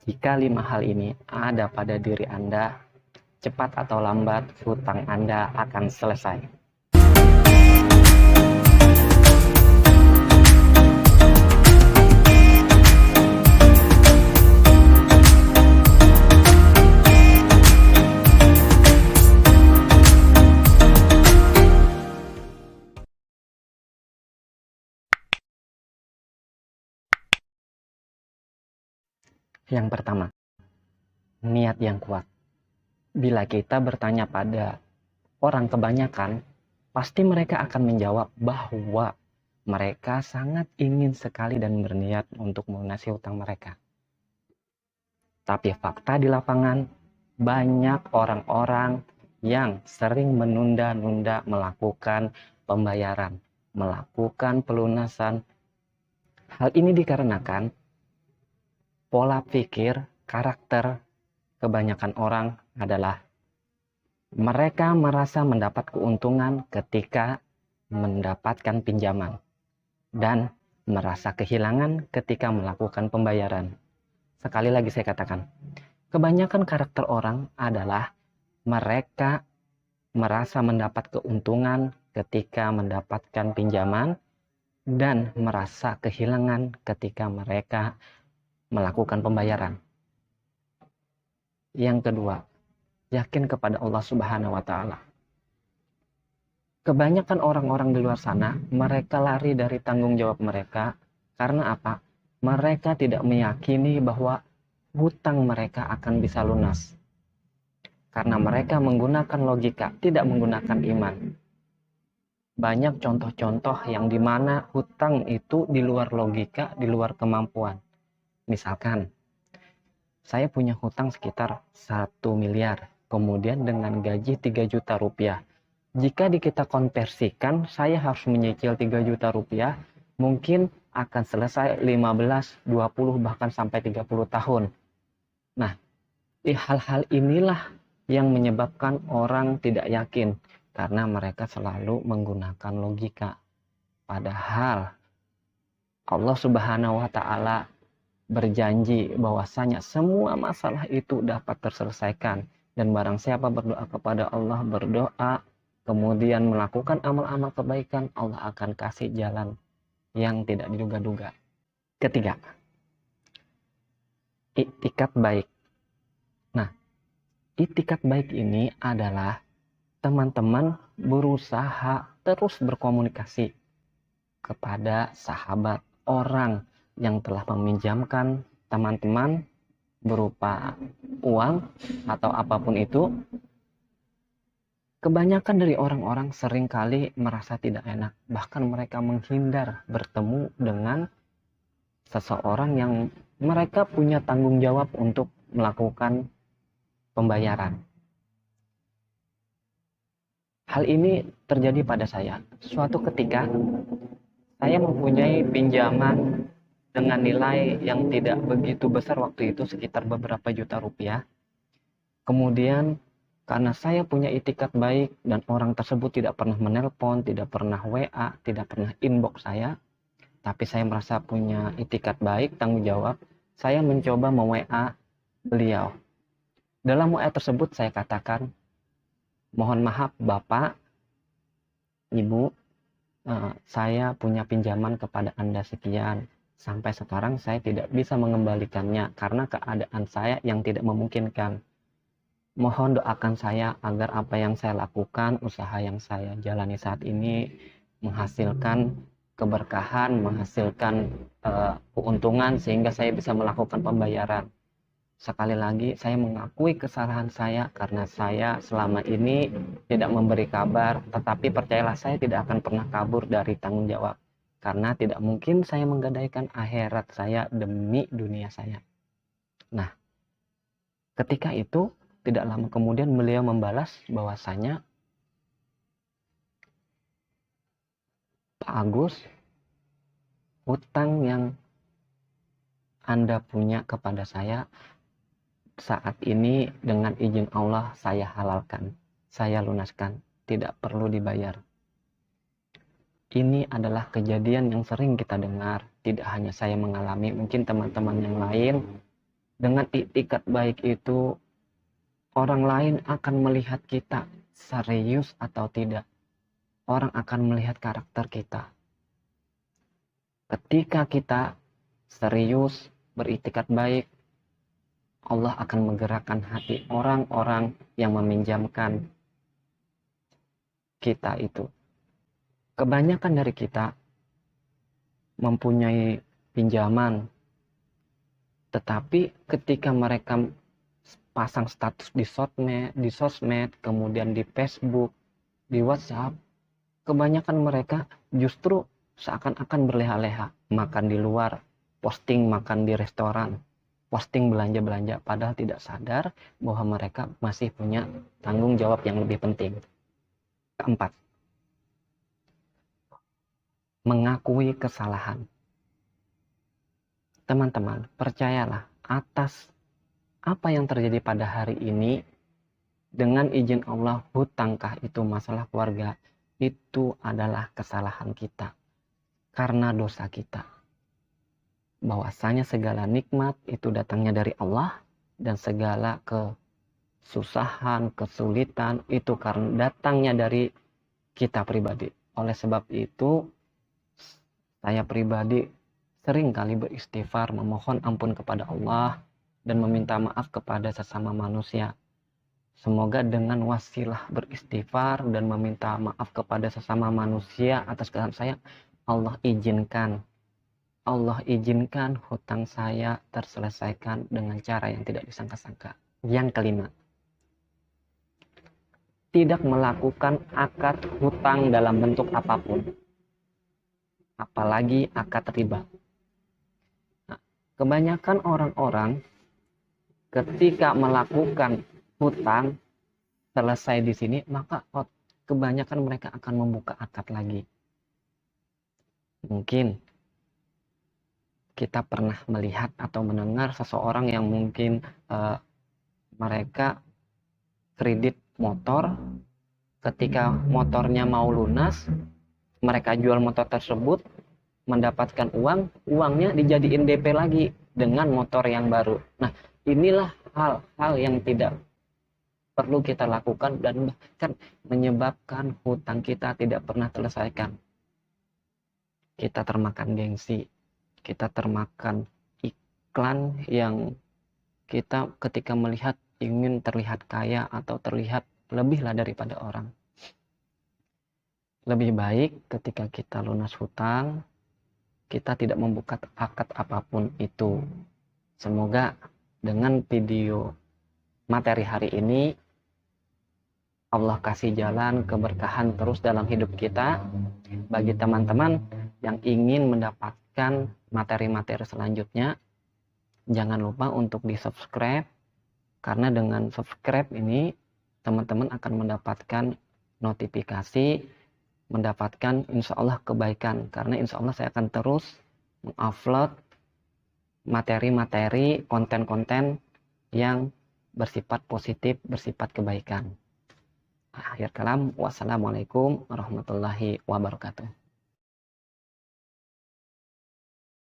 Jika 5 hal ini ada pada diri Anda, cepat atau lambat hutang Anda akan selesai. Yang pertama, niat yang kuat. Bila kita bertanya pada orang kebanyakan, pasti mereka akan menjawab bahwa mereka sangat ingin sekali dan berniat untuk melunasi hutang mereka. Tapi fakta di lapangan, banyak orang-orang yang sering menunda-nunda melakukan pembayaran, melakukan pelunasan. Hal ini dikarenakan pola pikir, karakter kebanyakan orang adalah mereka merasa mendapat keuntungan ketika mendapatkan pinjaman dan merasa kehilangan ketika melakukan pembayaran. Sekali lagi saya katakan, kebanyakan karakter orang adalah mereka merasa mendapat keuntungan ketika mendapatkan pinjaman dan merasa kehilangan ketika mereka melakukan pembayaran. Yang kedua, yakin kepada Allah Subhanahu wa Ta'ala. Kebanyakan orang-orang di luar sana, mereka lari dari tanggung jawab mereka karena apa? Mereka tidak meyakini bahwa hutang mereka akan bisa lunas. Karena mereka menggunakan logika, tidak menggunakan iman. Banyak contoh-contoh yang dimana hutang itu di luar logika, di luar kemampuan. Misalkan, saya punya hutang sekitar 1 miliar, kemudian dengan gaji 3 juta rupiah. Jika kita konversikan, saya harus menyicil 3 juta rupiah, mungkin akan selesai 15, 20, bahkan sampai 30 tahun. Nah, hal-hal inilah yang menyebabkan orang tidak yakin, karena mereka selalu menggunakan logika. Padahal Allah Subhanahu wa Ta'ala berjanji bahwasanya semua masalah itu dapat terselesaikan, dan barang siapa berdoa kepada Allah, berdoa kemudian melakukan amal-amal kebaikan, Allah akan kasih jalan yang tidak diduga-duga. Ketiga, iktikat baik. Nah, iktikat baik ini adalah teman-teman berusaha terus berkomunikasi kepada sahabat, orang yang telah meminjamkan teman-teman berupa uang atau apapun itu. Kebanyakan dari orang-orang seringkali merasa tidak enak, bahkan mereka menghindar bertemu dengan seseorang yang mereka punya tanggung jawab untuk melakukan pembayaran. Hal ini terjadi pada saya. Suatu ketika saya mempunyai pinjaman dengan nilai yang tidak begitu besar waktu itu, sekitar beberapa juta rupiah. Kemudian karena saya punya itikat baik dan orang tersebut tidak pernah menelpon, tidak pernah WA, tidak pernah inbox saya, tapi saya merasa punya itikat baik, tanggung jawab, saya mencoba me-WA beliau. Dalam WA tersebut saya katakan, mohon maaf Bapak, Ibu, saya punya pinjaman kepada Anda sekian. Sampai sekarang saya tidak bisa mengembalikannya karena keadaan saya yang tidak memungkinkan. Mohon doakan saya agar apa yang saya lakukan, usaha yang saya jalani saat ini menghasilkan keberkahan, menghasilkan keuntungan sehingga saya bisa melakukan pembayaran. Sekali lagi saya mengakui kesalahan saya karena saya selama ini tidak memberi kabar, tetapi percayalah saya tidak akan pernah kabur dari tanggung jawab. Karena tidak mungkin saya menggadaikan akhirat saya demi dunia saya. Nah, ketika itu, tidak lama kemudian beliau membalas bahwasanya, Pak Agus, hutang yang Anda punya kepada saya saat ini dengan izin Allah saya halalkan, saya lunaskan, tidak perlu dibayar. Ini adalah kejadian yang sering kita dengar, tidak hanya saya mengalami, mungkin teman-teman yang lain Dengan iktikat baik itu, orang lain akan melihat kita serius atau tidak. Orang akan melihat karakter kita. Ketika kita serius, beriktikat baik, Allah akan menggerakkan hati orang-orang yang meminjamkan kita itu. Kebanyakan dari kita mempunyai pinjaman, tetapi ketika mereka pasang status di sosmed, kemudian di Facebook, di WhatsApp, kebanyakan mereka justru seakan-akan berleha-leha, makan di luar, posting makan di restoran, posting belanja-belanja, padahal tidak sadar bahwa mereka masih punya tanggung jawab yang lebih penting. Keempat, mengakui kesalahan. Teman-teman, percayalah, atas apa yang terjadi pada hari ini, dengan izin Allah, hutangkah itu masalah keluarga, itu adalah kesalahan kita. Karena dosa kita. Bahwasanya segala nikmat itu datangnya dari Allah, dan segala kesusahan, kesulitan itu karena datangnya dari kita pribadi. Oleh sebab itu, saya pribadi sering kali beristighfar, memohon ampun kepada Allah, dan meminta maaf kepada sesama manusia. Semoga dengan wasilah beristighfar dan meminta maaf kepada sesama manusia atas kesalahan saya, Allah izinkan hutang saya terselesaikan dengan cara yang tidak disangka-sangka. Yang kelima, tidak melakukan akad hutang dalam bentuk apapun, apalagi akad riba. Nah, kebanyakan orang-orang ketika melakukan hutang selesai di sini, maka kebanyakan mereka akan membuka akad lagi. Mungkin kita pernah melihat atau mendengar seseorang yang mungkin mereka kredit motor, ketika motornya mau lunas, mereka jual motor tersebut, mendapatkan uangnya dijadiin DP lagi dengan motor yang baru. Nah, inilah hal-hal yang tidak perlu kita lakukan dan bahkan menyebabkan hutang kita tidak pernah terselesaikan. Kita termakan gengsi, kita termakan iklan yang kita ketika melihat ingin terlihat kaya atau terlihat lebihlah daripada orang. Lebih baik ketika kita lunas hutang, kita tidak membuka akad apapun itu. Semoga dengan video materi hari ini, Allah kasih jalan keberkahan terus dalam hidup kita. Bagi teman-teman yang ingin mendapatkan materi-materi selanjutnya, jangan lupa untuk di-subscribe. Karena dengan subscribe ini, teman-teman akan mendapatkan notifikasi, mendapatkan insya Allah kebaikan. Karena insya Allah saya akan terus mengupload materi-materi, konten-konten yang bersifat positif, bersifat kebaikan. Akhir kalam, wassalamualaikum warahmatullahi wabarakatuh.